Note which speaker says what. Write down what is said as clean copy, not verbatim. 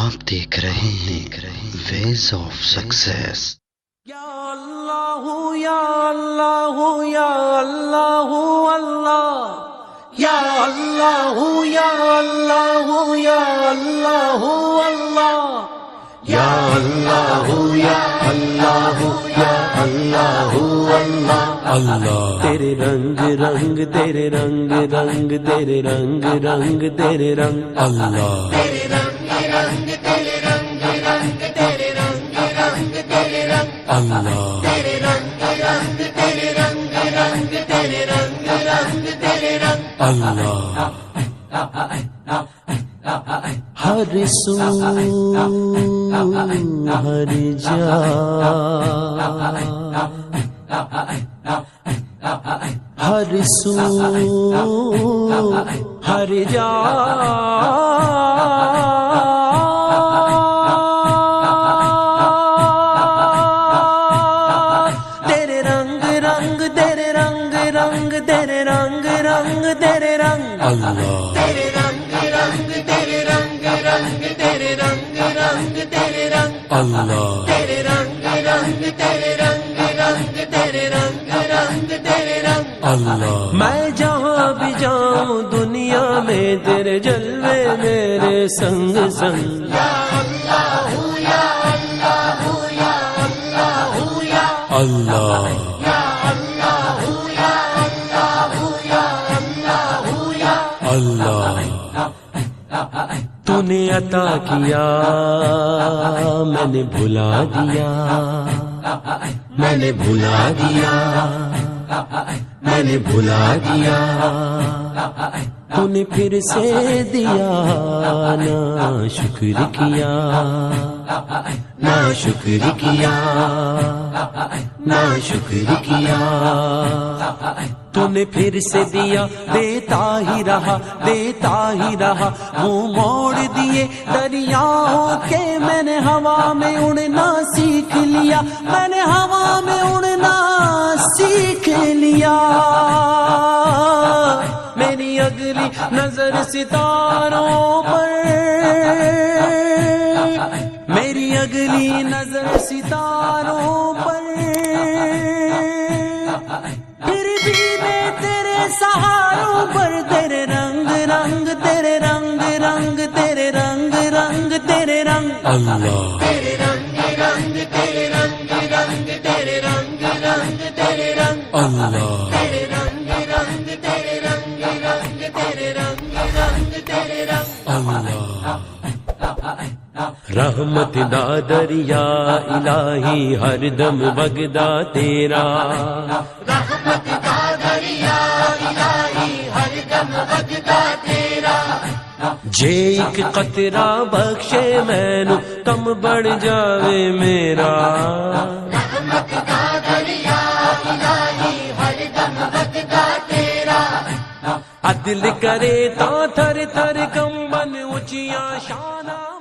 Speaker 1: آپ دیکھ رہے ہیں ویز آف سکسیس۔
Speaker 2: یا اللہ یا اللہ یا اللہ اللہ، یا اللہ یا اللہ یا اللہ اللہ، یا اللہ یا اللہ یا اللہ اللہ اللہ۔ تیرے رنگ رنگ تیرے رنگ رنگ تیرے رنگ رنگ تیرے رنگ اللہ، تیرے رنگ رنگ تیرے رنگ رنگ تیرے رنگ رنگ تیرے رنگ اللہ، تیرے رنگ رنگ تیرے رنگ رنگ تیرے رنگ رنگ تیرے رنگ اللہ۔ ہر سو ہر جا ہر سو ہر جا تیرے رنگ رنگ تیرے رنگ رنگ تیرے رنگ رنگ تیرے رنگ اللہ، تیرے رنگ رنگ تیرے رنگ رنگ تیرے رنگ رنگ تیرے رنگ اللہ، تیرے رنگ رنگ تیرے رنگ رنگ تیرے رنگ رنگ تیرے رنگ اللہ۔ میں جہاں بھی جاؤں دنیا میں تیرے جلوے میرے سنگ سنگ، یا اللہ یا اللہ یا اللہ یا اللہ، یا اللہ یا اللہ یا اللہ یا اللہ۔ تو نے عطا کیا میں نے بھلا دیا، میں نے بھلا دیا، میں نے بھلا دیا، تو نے پھر سے دیا نا شکر کیا، نا شکر کیا، نا شکر کیا، تو نے پھر سے دیا، دیتا ہی رہا دیتا ہی رہا، منہ موڑ دیے دریاؤں کے، میں نے ہوا میں اڑنا سیکھ لیا، میں نے ہوا میں اڑنا سیکھ لیا۔ میری اگلی نظر ستاروں پر، میری اگلی نظر ستاروں پر، پھر بھی میں تیرے سہاروں پر، تیرے رنگ رنگ تیرے رنگ رنگ تیرے رنگ رنگ تیرے رنگ اللہ، تیرے رنگ رنگ تیرے رنگ رنگ تیرے رنگ رنگ تیرے رنگ اللہ، تیرے رنگ رنگ تیرے رنگ رنگ تیرے رنگ رنگ تیرے رنگ اللہ۔ رحمت دا دریا الہی ہر دم بغدا تیرا، رحمت دا دریا الہی ہر دم بغدا تیرا، جے ایک قطرہ بخشے مینوں کم بڑھ جاوے میرا، رحمت دا دریا الہی ہر دم بغدا تیرا، عدل کرے تا تھر تھر کمبن اونچیاں شاناں